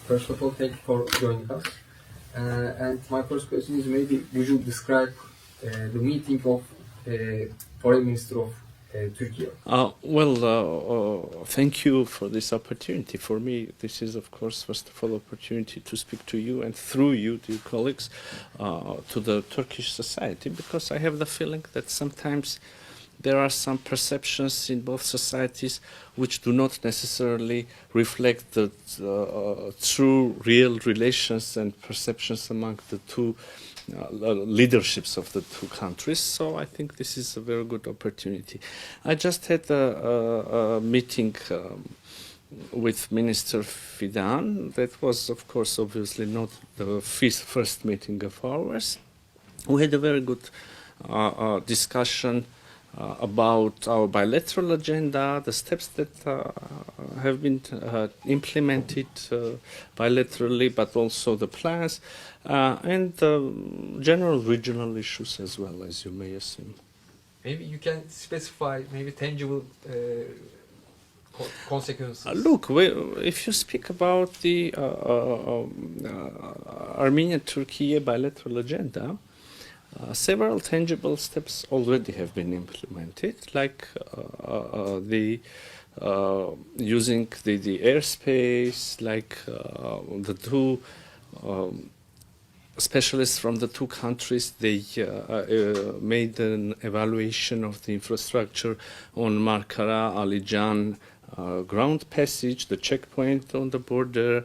First of all, thank you for joining us. And my first question is, maybe would you describe the meeting of Foreign Minister of Turkey? Thank you for this opportunity. For me, this is, of course, first of all, opportunity to speak to you and through you, to your colleagues, to the Turkish society, because I have the feeling that sometimes there are some perceptions in both societies which do not necessarily reflect the true, real relations and perceptions among the two leaderships of the two countries. So I think this is a very good opportunity. I just had a meeting with Minister Fidan. That was, of course, obviously not the first meeting of ours. We had a very good discussion about our bilateral agenda, the steps that have been implemented bilaterally, but also the plans, and general regional issues as well, as you may assume. Maybe you can specify maybe tangible consequences. Look, if you speak about the Armenia-Turkey bilateral agenda, several tangible steps already have been implemented, like using the airspace, like the two specialists from the two countries, they made an evaluation of the infrastructure on Markara-Alijan ground passage, the checkpoint on the border.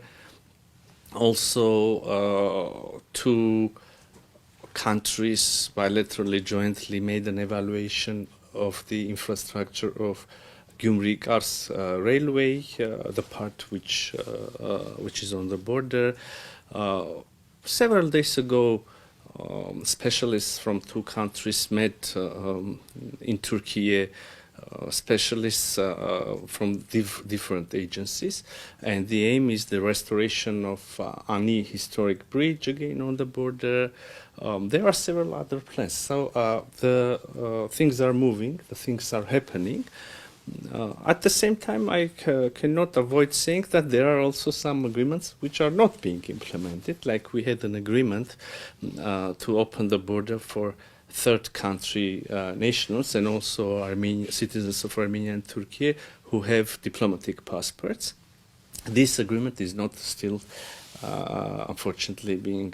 Also, two countries bilaterally jointly made an evaluation of the infrastructure of Gümrük-Ars railway, the part which is on the border. Several days ago, specialists from two countries met in Turkey, specialists from different agencies, and the aim is the restoration of Ani historic bridge again on the border. There are several other plans, so the things are moving, the things are happening. At the same time, I cannot avoid saying that there are also some agreements which are not being implemented, like we had an agreement to open the border for third country nationals and also citizens of Armenia and Turkey who have diplomatic passports. This agreement is not still unfortunately being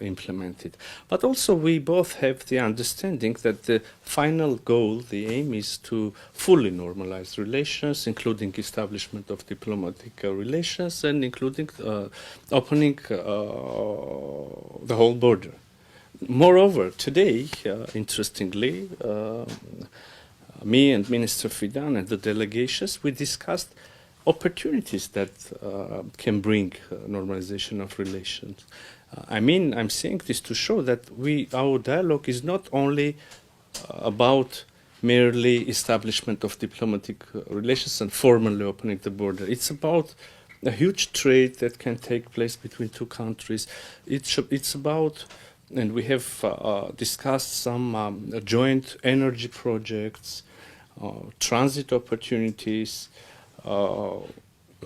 implemented. But also we both have the understanding that the final goal, the aim, is to fully normalize relations, including establishment of diplomatic relations and including opening the whole border. Moreover, today, interestingly, me and Minister Fidan and the delegations, we discussed opportunities that can bring normalization of relations. I'm saying this to show that our dialogue is not only about merely establishment of diplomatic relations and formally opening the border. It's about a huge trade that can take place between two countries. It's about, and we have discussed some joint energy projects, transit opportunities.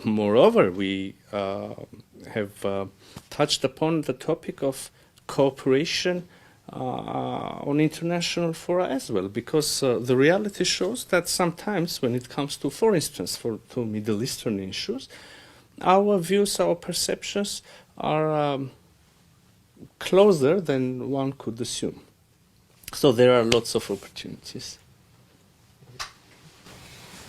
Moreover, we have touched upon the topic of cooperation on international fora as well, because the reality shows that sometimes when it comes to, for instance, to Middle Eastern issues, our views, our perceptions are closer than one could assume. So there are lots of opportunities.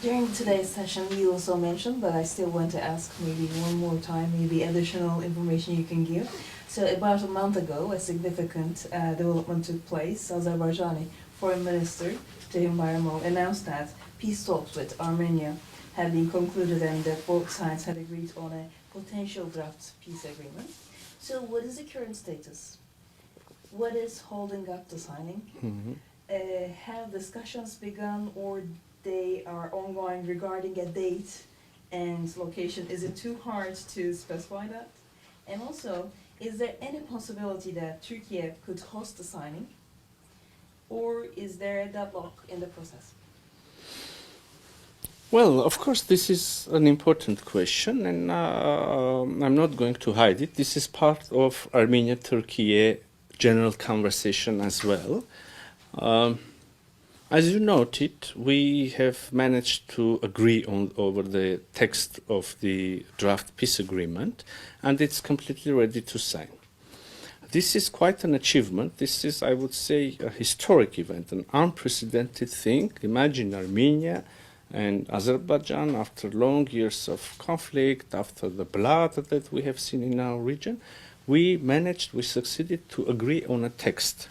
During today's session, you also mentioned, but I still want to ask maybe one more time, maybe additional information you can give. So about a month ago, a significant development took place. Azerbaijani Foreign Minister Ceyhun Bayramov announced that peace talks with Armenia had been concluded and that both sides had agreed on a potential draft peace agreement. So what is the current status? What is holding up the signing? Mm-hmm. Have discussions begun, or they are ongoing regarding a date and location? Is it too hard to specify that? And also, is there any possibility that Turkey could host the signing? Or is there a deadlock in the process? Well, of course, this is an important question, and I'm not going to hide it. This is part of Armenia-Turkey general conversation as well. As you noted, we have managed to agree over the text of the draft peace agreement, and it's completely ready to sign. This is quite an achievement. This is, I would say, a historic event, an unprecedented thing. Imagine Armenia and Azerbaijan, after long years of conflict, after the blood that we have seen in our region, we succeeded to agree on a text.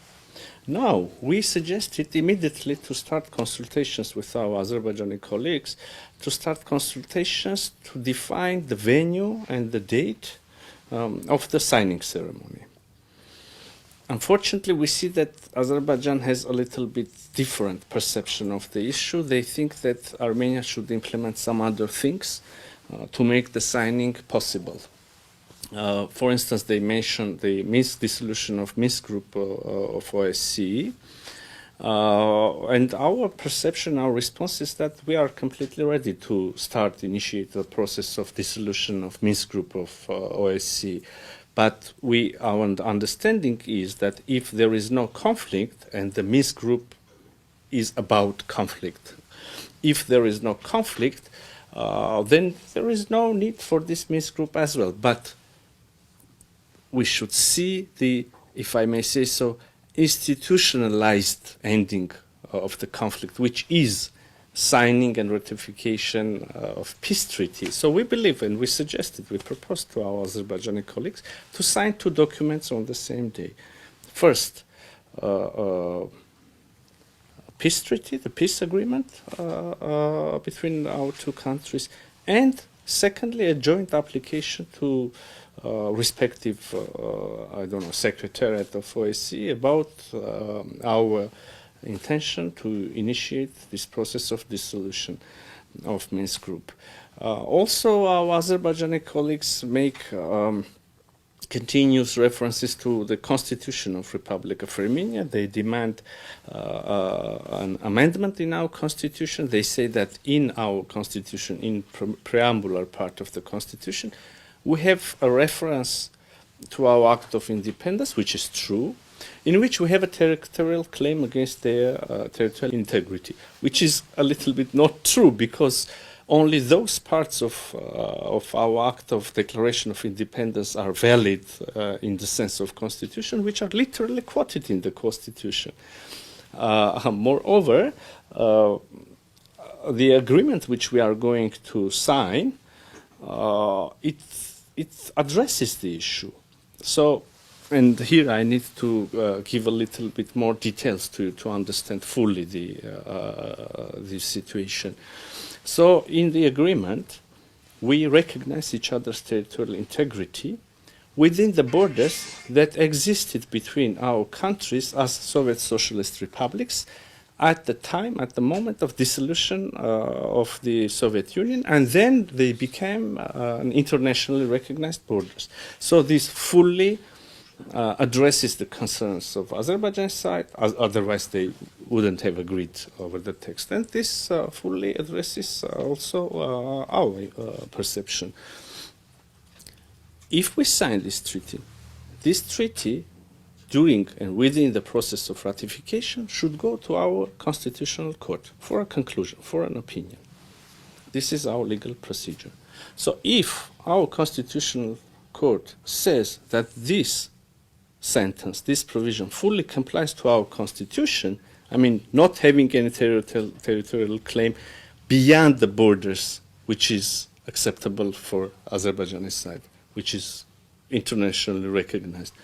Now, we suggested immediately to start consultations with our Azerbaijani colleagues, to start consultations to define the venue and the date of the signing ceremony. Unfortunately, we see that Azerbaijan has a little bit different perception of the issue. They think that Armenia should implement some other things to make the signing possible. For instance, they mentioned the dissolution of Minsk group of OSCE. And our perception, our response is that we are completely ready to initiate the process of dissolution of Minsk group of OSCE. But our understanding is that if there is no conflict, and the Minsk group is about conflict, if there is no conflict, then there is no need for this Minsk group as well. But we should see the, if I may say so, institutionalized ending of the conflict, which is signing and ratification of peace treaty. So we believe, and we proposed to our Azerbaijani colleagues to sign two documents on the same day. First, peace treaty, the peace agreement between our two countries, and secondly, a joint application to respective, Secretariat of OSCE about our intention to initiate this process of dissolution of Minsk group. Also, our Azerbaijani colleagues make continuous references to the Constitution of Republic of Armenia. They demand an amendment in our Constitution. They say that in our Constitution, in preambular part of the Constitution, we have a reference to our Act of Independence, which is true, in which we have a territorial claim against their territorial integrity, which is a little bit not true, because only those parts of our Act of Declaration of Independence are valid in the sense of Constitution, which are literally quoted in the Constitution. Moreover, the agreement which we are going to sign, it addresses the issue. So, and here I need to give a little bit more details to understand fully the situation. So, in the agreement, we recognize each other's territorial integrity within the borders that existed between our countries as Soviet Socialist republics at the moment of dissolution of the Soviet Union, and then they became internationally recognized borders. So this fully addresses the concerns of Azerbaijan side, otherwise they wouldn't have agreed over the text. And this fully addresses also our perception. If we sign this treaty during and within the process of ratification should go to our constitutional court for a conclusion, for an opinion. This is our legal procedure. So if our constitutional court says that this sentence, this provision fully complies to our constitution, I mean, not having any territorial claim beyond the borders, which is acceptable for Azerbaijani side, which is internationally recognized.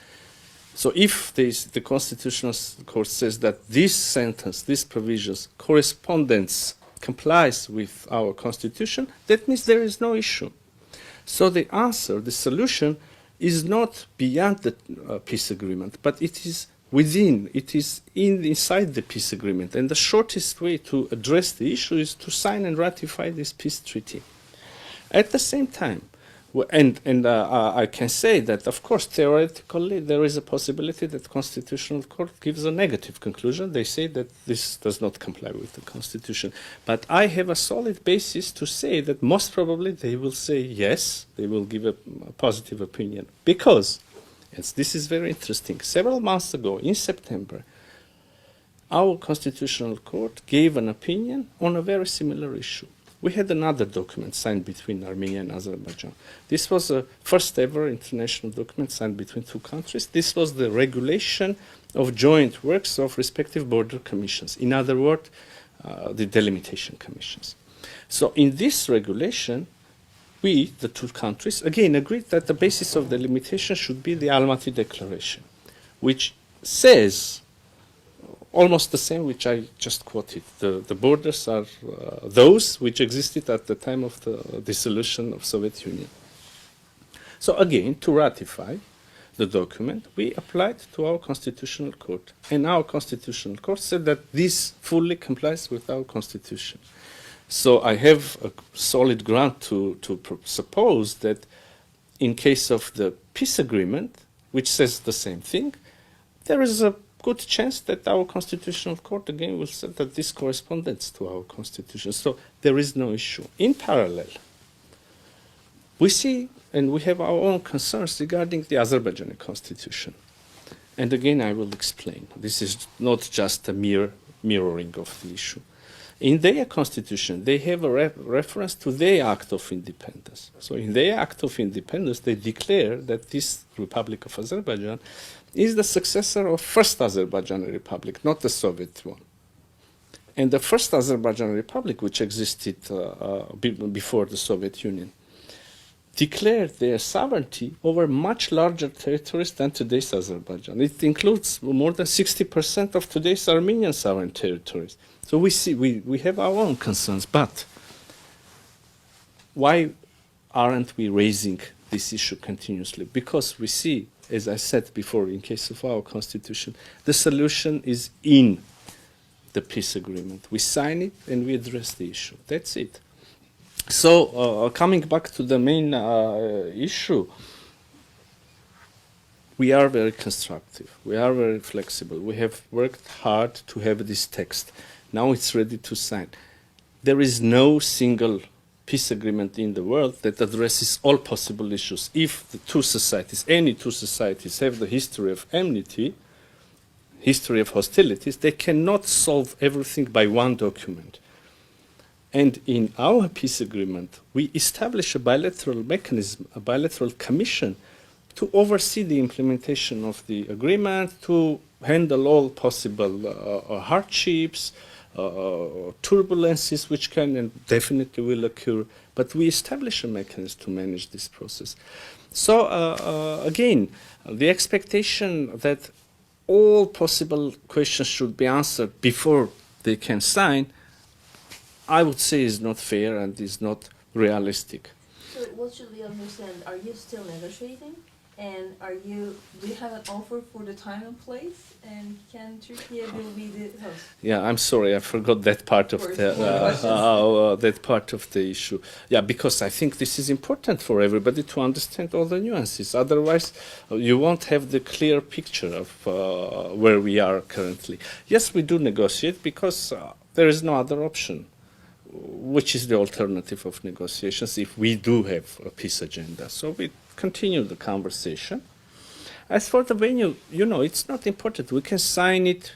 So if the Constitutional Court says that this sentence, these provisions, correspondence complies with our Constitution, that means there is no issue. So the answer, the solution, is not beyond the peace agreement, but it is within, it is inside the peace agreement. And the shortest way to address the issue is to sign and ratify this peace treaty. At the same time, I can say that, of course, theoretically, there is a possibility that the Constitutional Court gives a negative conclusion. They say that this does not comply with the Constitution. But I have a solid basis to say that most probably they will say yes, they will give a positive opinion. Because, yes, this is very interesting, several months ago, in September, our Constitutional Court gave an opinion on a very similar issue. We had another document signed between Armenia and Azerbaijan. This was a first ever international document signed between two countries. This was the regulation of joint works of respective border commissions. In other words, the delimitation commissions. So in this regulation, we, the two countries, again agreed that the basis of delimitation should be the Almaty Declaration, which says almost the same which I just quoted. The borders are those which existed at the time of the dissolution of Soviet Union. So again, to ratify the document, we applied to our Constitutional Court. And our Constitutional Court said that this fully complies with our Constitution. So I have a solid ground to suppose that in case of the peace agreement, which says the same thing, there is a good chance that our Constitutional Court again will say that this corresponds to our Constitution. So there is no issue. In parallel, we see and we have our own concerns regarding the Azerbaijani Constitution. And again, I will explain. This is not just a mere mirroring of the issue. In their constitution, they have a reference to their Act of Independence. So in their Act of Independence, they declare that this Republic of Azerbaijan is the successor of First Azerbaijani Republic, not the Soviet one. And the First Azerbaijani Republic, which existed before the Soviet Union, declared their sovereignty over much larger territories than today's Azerbaijan. It includes more than 60% of today's Armenian sovereign territories. So we have our own concerns, but why aren't we raising this issue continuously? Because we see, as I said before, in case of our constitution, the solution is in the peace agreement. We sign it and we address the issue. That's it. So coming back to the main issue, we are very constructive. We are very flexible. We have worked hard to have this text. Now it's ready to sign. There is no single peace agreement in the world that addresses all possible issues. If the two societies, any two societies, have the history of enmity, history of hostilities, they cannot solve everything by one document. And in our peace agreement, we establish a bilateral mechanism, a bilateral commission to oversee the implementation of the agreement, to handle all possible hardships, turbulences which can and definitely will occur, but we establish a mechanism to manage this process. So again, the expectation that all possible questions should be answered before they can sign, I would say is not fair and is not realistic. So what should we understand? Are you still negotiating? And do you have an offer for the time and place? And can Turkey will be the host? Yeah, I'm sorry, I forgot that part of the issue. Yeah, because I think this is important for everybody to understand all the nuances. Otherwise, you won't have the clear picture of where we are currently. Yes, we do negotiate because there is no other option. Which is the alternative of negotiations if we do have a peace agenda? So we continue the conversation. As for the venue, it's not important. We can sign it.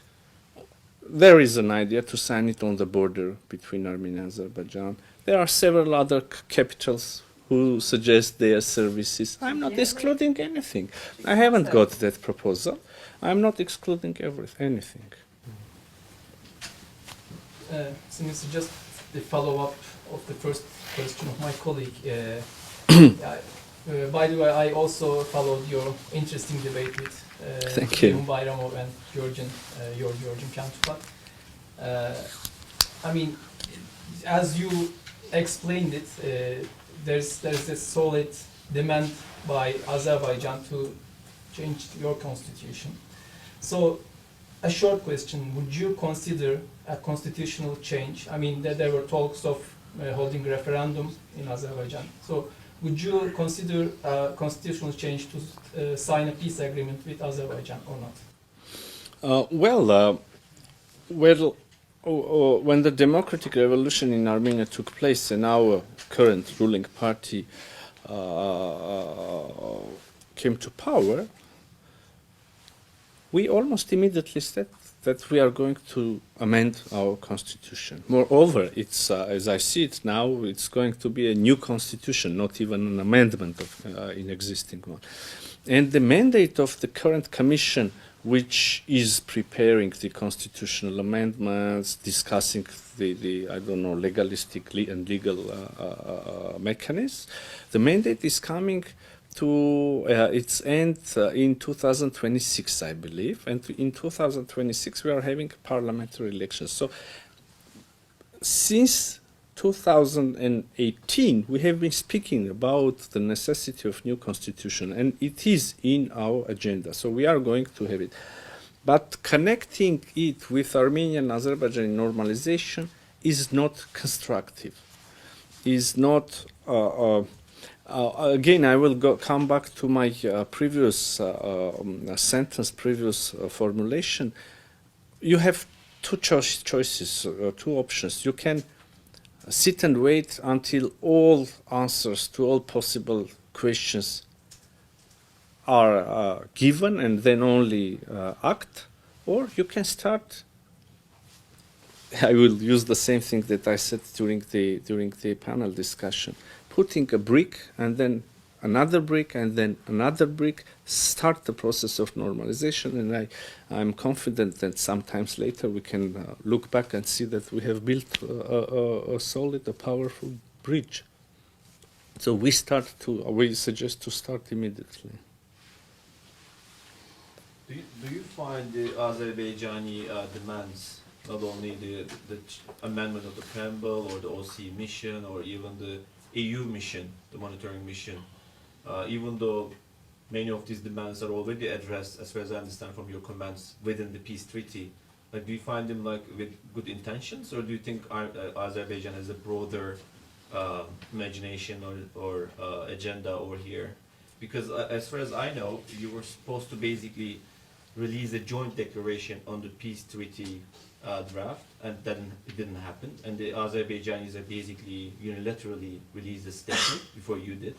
There is an idea to sign it on the border between Armenia and Azerbaijan. There are several other capitals who suggest their services. I'm not excluding anything. I haven't got that proposal. I'm not excluding anything. Since just the follow-up of the first question of my colleague. By the way, I also followed your interesting debate with Ceyhun Bayramov and your Georgian counterpart. I mean, as you explained it, there's a solid demand by Azerbaijan to change your constitution. So, a short question, would you consider a constitutional change? I mean, there were talks of holding referendums in Azerbaijan. So, would you consider a constitutional change to sign a peace agreement with Azerbaijan or not? When the democratic revolution in Armenia took place and our current ruling party came to power, we almost immediately said that we are going to amend our constitution. Moreover, it's as I see it now, it's going to be a new constitution, not even an amendment of an existing one. And the mandate of the current commission, which is preparing the constitutional amendments, discussing the I don't know, legalistic and legal mechanisms, the mandate is coming to its end in 2026, I believe, and in 2026 we are having parliamentary elections. So since 2018 we have been speaking about the necessity of new constitution, and it is in our agenda, so we are going to have it. But connecting it with Armenian and Azerbaijani normalization is not constructive, is not again, I will come back to my previous previous formulation. You have two choices, two options. You can sit and wait until all answers to all possible questions are given and then only act, or you can start. I will use the same thing that I said during the panel discussion. Putting a brick and then another brick and then another brick, start the process of normalization, and I'm confident that sometimes later we can look back and see that we have built a solid, a powerful bridge. So we suggest to start immediately. Do you find the Azerbaijani demands, not only the amendment of the preamble or the OC mission or even the EU mission, the monitoring mission, even though many of these demands are already addressed, as far as I understand from your comments, within the peace treaty, like, do you find them like with good intentions, or do you think Azerbaijan has a broader imagination or agenda over here? Because as far as I know, you were supposed to basically release a joint declaration on the peace treaty draft, and then it didn't happen, and the Azerbaijanis have basically unilaterally released a statement before you did,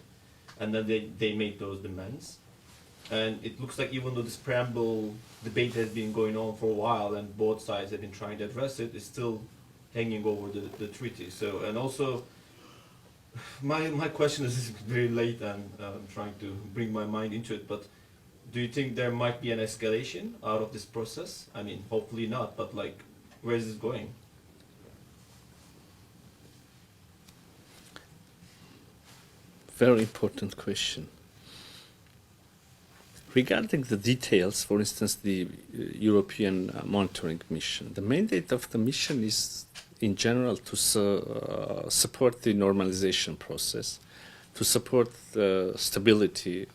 and then they made those demands. And it looks like even though this preamble debate has been going on for a while and both sides have been trying to address it, it's still hanging over the treaty. So, and also, my question is very late and I'm trying to bring my mind into it, but do you think there might be an escalation out of this process? I mean, hopefully not, but like, where is this going? Very important question. Regarding the details, for instance, the European monitoring mission, the mandate of the mission is in general to support the normalization process, to support the stability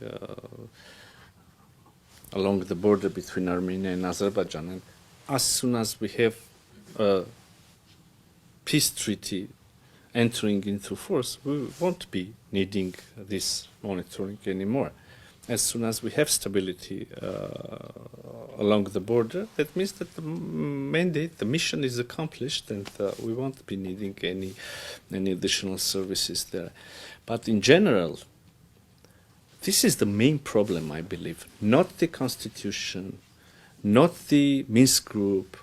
along the border between Armenia and Azerbaijan. And as soon as we have a peace treaty entering into force, we won't be needing this monitoring anymore. As soon as we have stability along the border, that means that the mandate, the mission is accomplished, and we won't be needing any additional services there. But in general, this is the main problem, I believe. Not the constitution, not the Minsk group,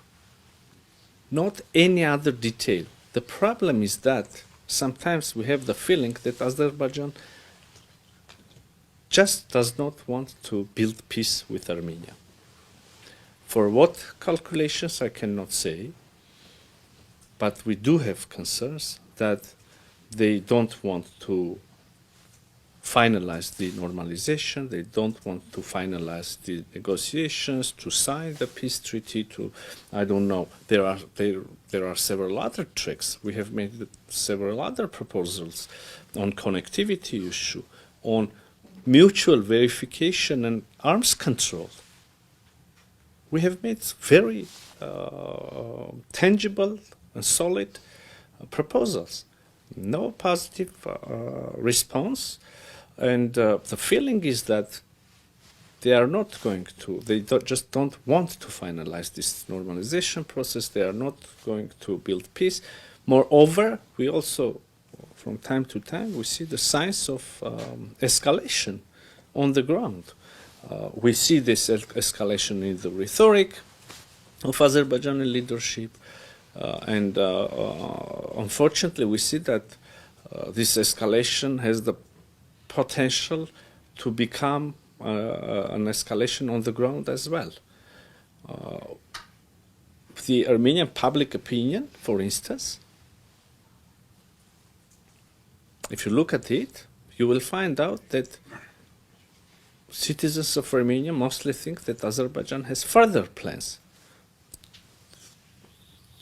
not any other detail. The problem is that sometimes we have the feeling that Azerbaijan just does not want to build peace with Armenia. For what calculations, I cannot say, but we do have concerns that they don't want to finalize the normalization, they don't want to finalize the negotiations, to sign the peace treaty, to, I don't know, there are several other tracks. We have made several other proposals on connectivity issue, on mutual verification and arms control. We have made very tangible and solid proposals. no positive response, and the feeling is that they are not going to, just don't want to finalize this normalization process. They are not going to build peace. Moreover, we also, from time to time, we see the signs of escalation on the ground. We see this escalation in the rhetoric of Azerbaijani leadership, and unfortunately, we see that this escalation has the potential to become an escalation on the ground as well. The Armenian public opinion, for instance, if you look at it, you will find out that citizens of Armenia mostly think that Azerbaijan has further plans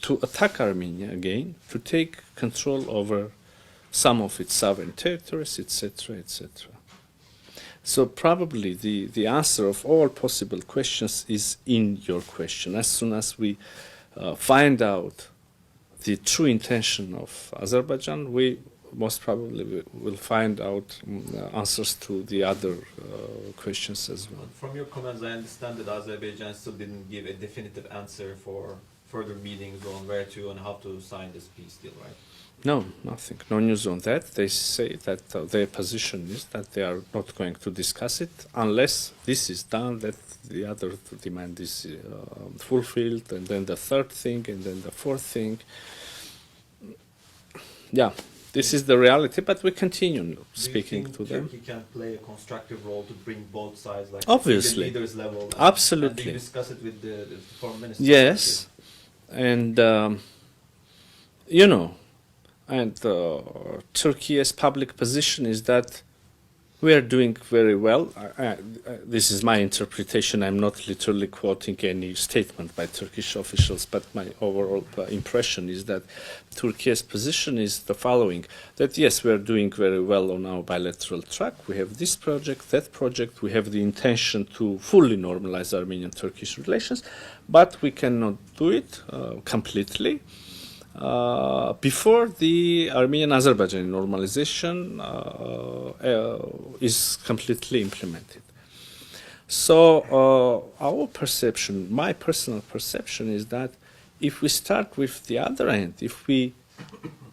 to attack Armenia again, to take control over some of its sovereign territories, etc., etc. So probably the answer of all possible questions is in your question. As soon as we find out the true intention of Azerbaijan, we most probably will find out answers to the other questions as well. From your comments, I understand that Azerbaijan still didn't give a definitive answer for further meetings on where to and how to sign this peace deal, right? No, nothing. No news on that. They say that their position is that they are not going to discuss it unless this is done, that the other demand is fulfilled, and then the third thing, and then the fourth thing. Yeah, this is the reality, but we continue speaking to them. Turkey can play a constructive role to bring both sides, like Obviously. at the leaders level? Absolutely. And you discuss it with the foreign minister? Yes, and you know, and Turkey's public position is that we are doing very well. This is my interpretation. I'm not literally quoting any statement by Turkish officials, but my overall impression is that Turkey's position is the following: that yes, we are doing very well on our bilateral track. We have this project, that project. We have the intention to fully normalize Armenian-Turkish relations, but we cannot do it completely before the Armenian-Azerbaijani normalization is completely implemented. So our perception, my personal perception, is that if we start with the other end, if we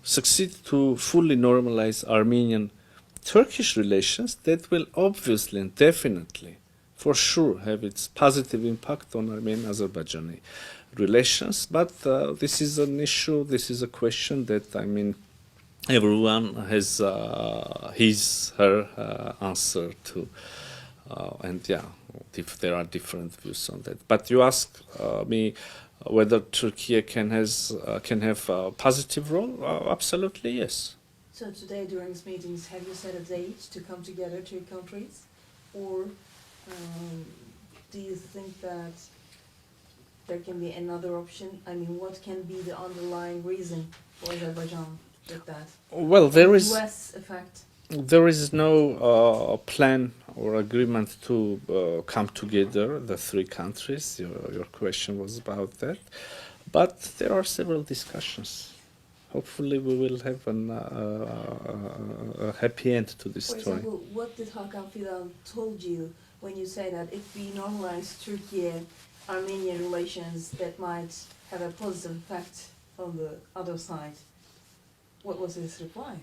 succeed to fully normalize Armenian-Turkish relations, that will obviously and definitely, for sure, have its positive impact on Armenian-Azerbaijani relations. But this is an issue, this is a question that, I mean, everyone has her answer to. And yeah, if there are different views on that. But you ask me whether Turkey can have a positive role? Absolutely, yes. So today during these meetings, have you set a date to come together, two countries? Or do you think that there can be another option? I mean, what can be the underlying reason for Azerbaijan with that? Well, there is US effect. There is no plan or agreement to come together, the three countries. Your question was about that. But there are several discussions. Hopefully we will have a happy end to this For story. example, what did Hakan Fidan told you when you say that if we normalize Turkey-Armenia relations, that might have a positive effect on the other side? What was his reply?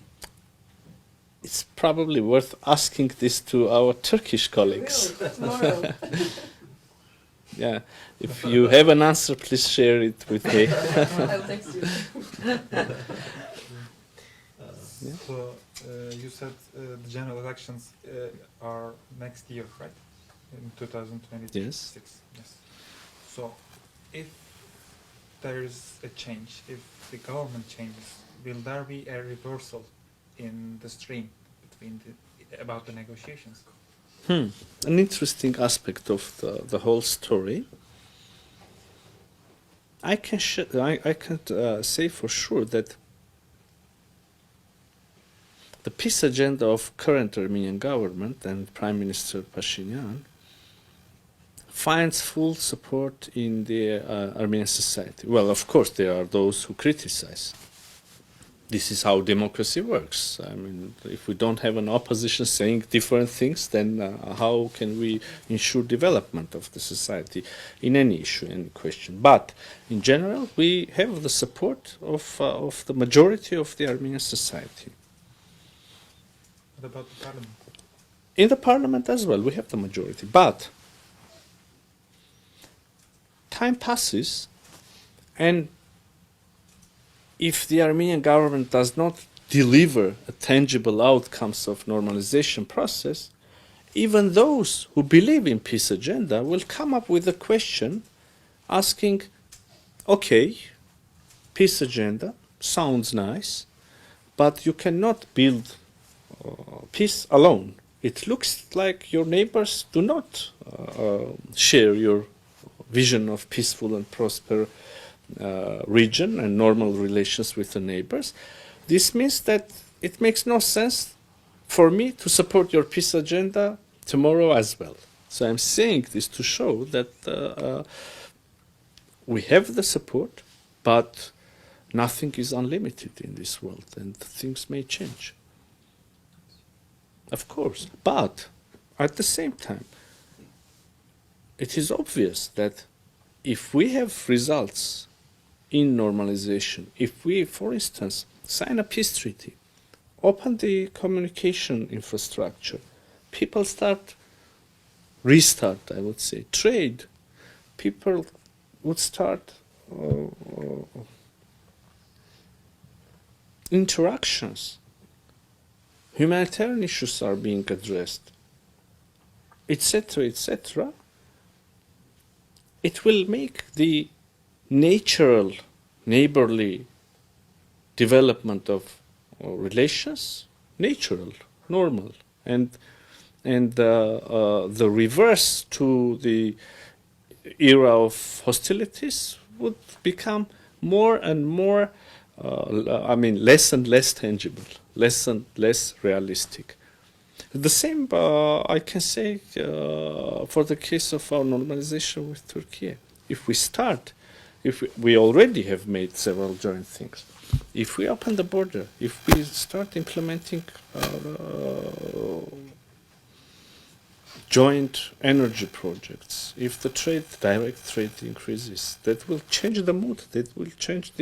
It's probably worth asking this to our Turkish colleagues. Really? Tomorrow. Yeah, if you have an answer, please share it with me. I'll text you. So you said the general elections are next year, right? In 2026. Yes. So if there is a change, if the government changes, will there be a reversal in the stream between about the negotiations? An interesting aspect of the whole story. I can say for sure that the peace agenda of current Armenian government and Prime Minister Pashinyan finds full support in the Armenian society. Well, of course, there are those who criticize this is how democracy works. I mean, if we don't have an opposition saying different things, then how can we ensure development of the society in any issue, any question? But in general, we have the support of the majority of the Armenian society. What about the parliament? In the parliament as well, we have the majority. But time passes, and if the Armenian government does not deliver a tangible outcomes of normalization process, even those who believe in peace agenda will come up with a question asking, okay, peace agenda sounds nice, but you cannot build peace alone. It looks like your neighbors do not share your vision of peaceful and prosperous region and normal relations with the neighbors. This means that it makes no sense for me to support your peace agenda tomorrow as well. So I'm saying this to show that we have the support, but nothing is unlimited in this world, and things may change. Of course, but at the same time, it is obvious that if we have results in normalization, if we, for instance, sign a peace treaty, open the communication infrastructure, people restart, I would say, trade, people would start interactions, humanitarian issues are being addressed, etc., etc., it will make the natural, neighborly development of relations natural, normal, and the reverse to the era of hostilities would become more and more, less and less tangible, less and less realistic. The same I can say for the case of our normalization with Turkey. If we start, if we already have made several joint things, if we open the border, if we start implementing joint energy projects, if the direct trade increases, that will change the mood, that will change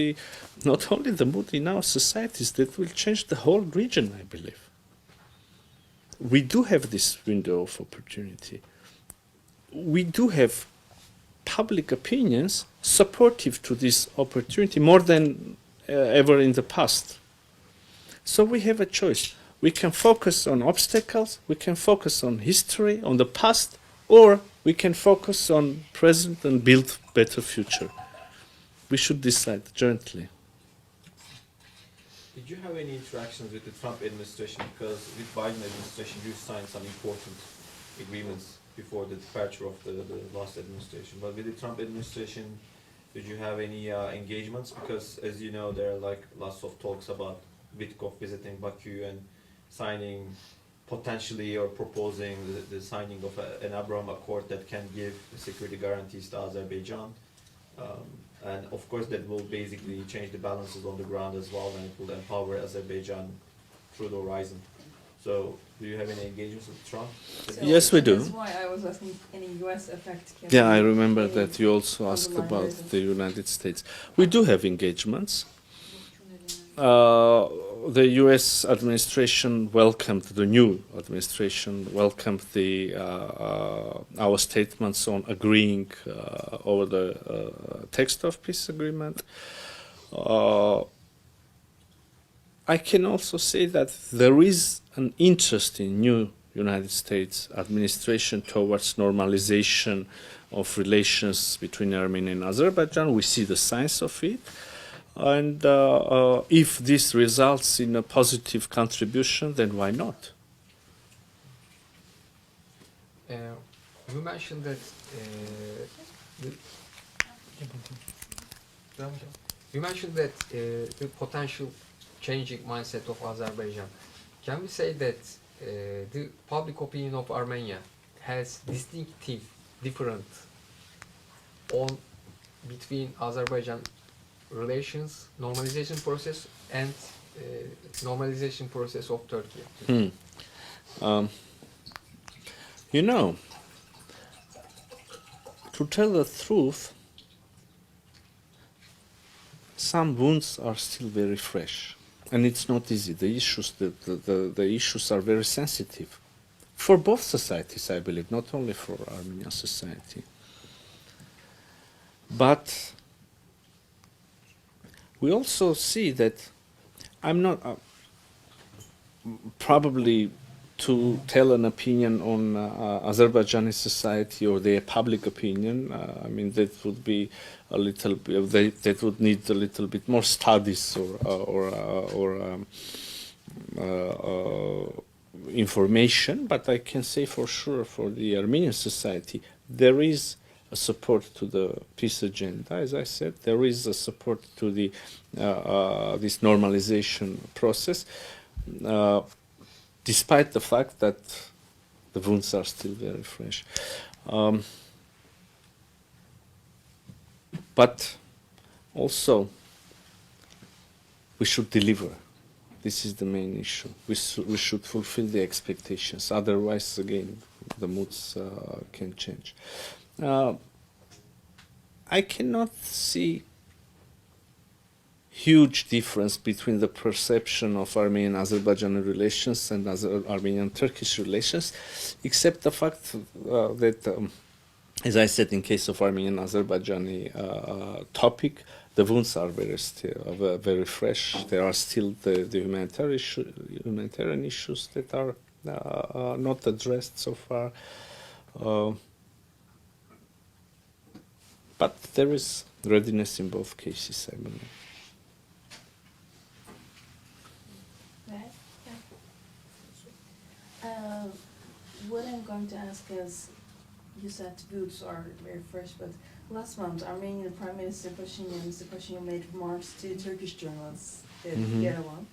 not only the mood in our societies, that will change the whole region, I believe. We do have this window of opportunity. We do have public opinions supportive to this opportunity more than ever in the past. So we have a choice. We can focus on obstacles, we can focus on history, on the past, or we can focus on present and build better future. We should decide jointly. Did you have any interactions with the Trump administration? Because with Biden administration, you signed some important agreements before the departure of the last administration. But with the Trump administration, did you have any engagements? Because as you know, there are like lots of talks about Witkoff visiting Baku and signing potentially or proposing the signing of an Abraham Accord that can give security guarantees to Azerbaijan. And of course that will basically change the balances on the ground as well, and it will empower Azerbaijan through the horizon. So do you have any engagements with Trump? So Yes, we do. That's why I was asking any US effect. Yeah, I remember that you also asked about the United States. We do have engagements. The U.S. administration welcomed, the new administration welcomed our statements on agreeing over the text of peace agreement. I can also say that there is an interest in new United States administration towards normalization of relations between Armenia and Azerbaijan. We see the signs of it. And if this results in a positive contribution, then why not? You mentioned that the potential changing mindset of Azerbaijan. Can we say that the public opinion of Armenia has distinctive different between Azerbaijan relations, normalization process, and normalization process of Turkey? You know, to tell the truth, some wounds are still very fresh, and it's not easy. The issues are very sensitive for both societies, I believe, not only for Armenian society. But we also see that I'm not probably to tell an opinion on Azerbaijani society or their public opinion. I mean, that would be a little bit, that would need a little bit more studies or information. But I can say for sure for the Armenian society, there is a support to the peace agenda. As I said, there is a support to the this normalization process. Despite the fact that the wounds are still very fresh. But also, we should deliver. This is the main issue. We should fulfill the expectations. Otherwise, again, the moods can change. I cannot see huge difference between the perception of Armenian-Azerbaijani relations and Armenian-Turkish relations, except the fact that, as I said, in case of Armenian-Azerbaijani topic, the wounds are very fresh. There are still the humanitarian issues that are not addressed so far. But there is readiness in both cases, I believe. What I'm going to ask is, you said views are very fresh, but last month Armenian Prime Minister Pashinyan made remarks to Turkish journalists in Yerevan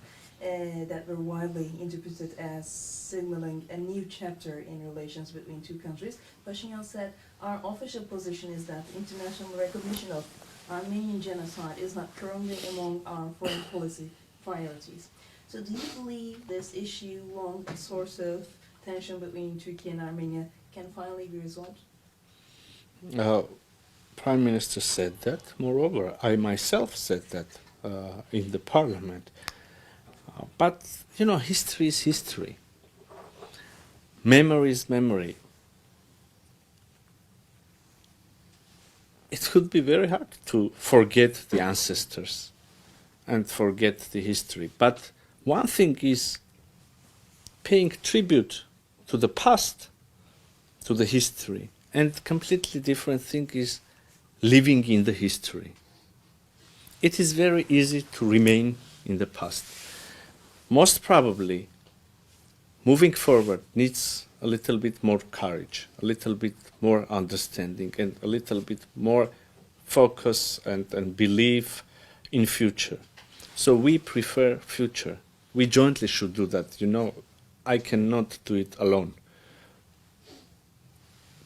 that were widely interpreted as signaling a new chapter in relations between two countries. Pashinyan said, "Our official position is that international recognition of Armenian genocide is not currently among our foreign policy priorities." So do you believe this issue, long source of tension between Turkey and Armenia, can finally be resolved? Prime Minister said that. Moreover, I myself said that in the parliament. But, you know, history is history. Memory is memory. It could be very hard to forget the ancestors and forget the history. But one thing is paying tribute to the past, to the history, and completely different thing is living in the history. It is very easy to remain in the past. Most probably, moving forward needs a little bit more courage, a little bit more understanding, and a little bit more focus and belief in future. So we prefer future. We jointly should do that. You know, I cannot do it alone.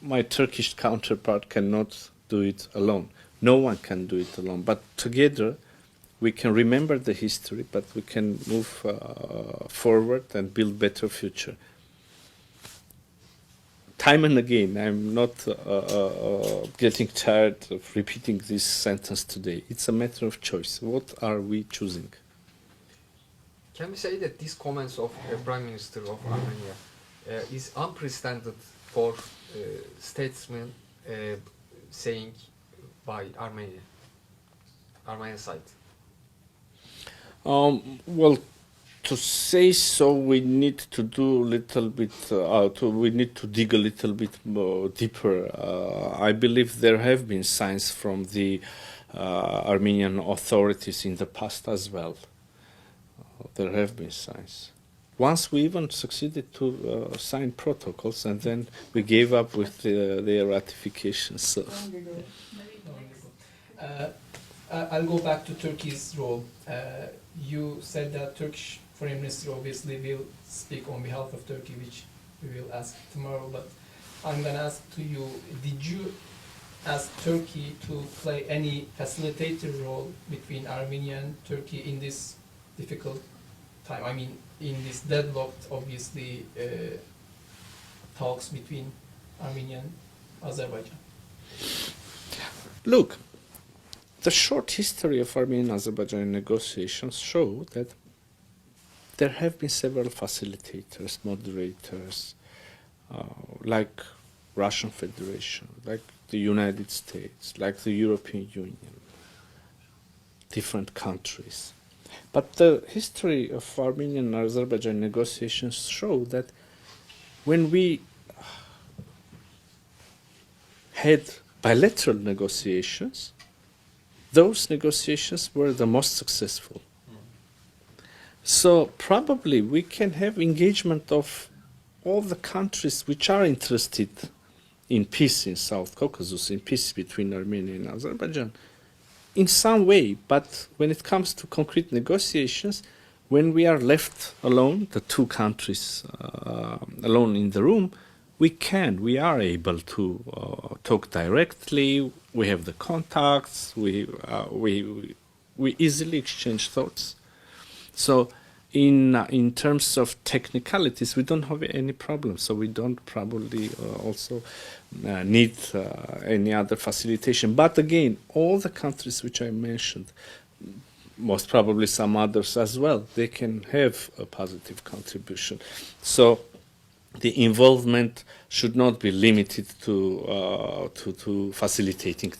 My Turkish counterpart cannot do it alone. No one can do it alone. But together, we can remember the history, but we can move forward and build better future. Time and again, I'm not getting tired of repeating this sentence today. It's a matter of choice. What are we choosing? Can we say that these comments of the Prime Minister of Armenia is unprecedented for statesmen saying by Armenian side? Well, to say so, we need to do a little bit. We need to dig a little bit more deeper. I believe there have been signs from the Armenian authorities in the past as well. There have been signs. Once we even succeeded to sign protocols, and then we gave up with their ratifications. So. I'll go back to Turkey's role. You said that Turkish Foreign Minister obviously will speak on behalf of Turkey, which we will ask tomorrow. But I'm going to ask to you, did you ask Turkey to play any facilitator role between Armenia and Turkey in this difficult time? I mean, in this deadlocked, obviously, talks between Armenia and Azerbaijan. Look, the short history of Armenian-Azerbaijan negotiations show that there have been several facilitators, moderators, like Russian Federation, like the United States, like the European Union, different countries. But the history of Armenian and Azerbaijan negotiations show that when we had bilateral negotiations, those negotiations were the most successful. So probably we can have engagement of all the countries which are interested in peace in South Caucasus, in peace between Armenia and Azerbaijan, in some way. But when it comes to concrete negotiations, when we are left alone, the two countries alone in the room, we are able to talk directly. We have the contacts. We easily exchange thoughts. So in terms of technicalities, we don't have any problem. So we don't probably also need any other facilitation. But again, all the countries which I mentioned, most probably some others as well, they can have a positive contribution. So the involvement should not be limited to facilitating the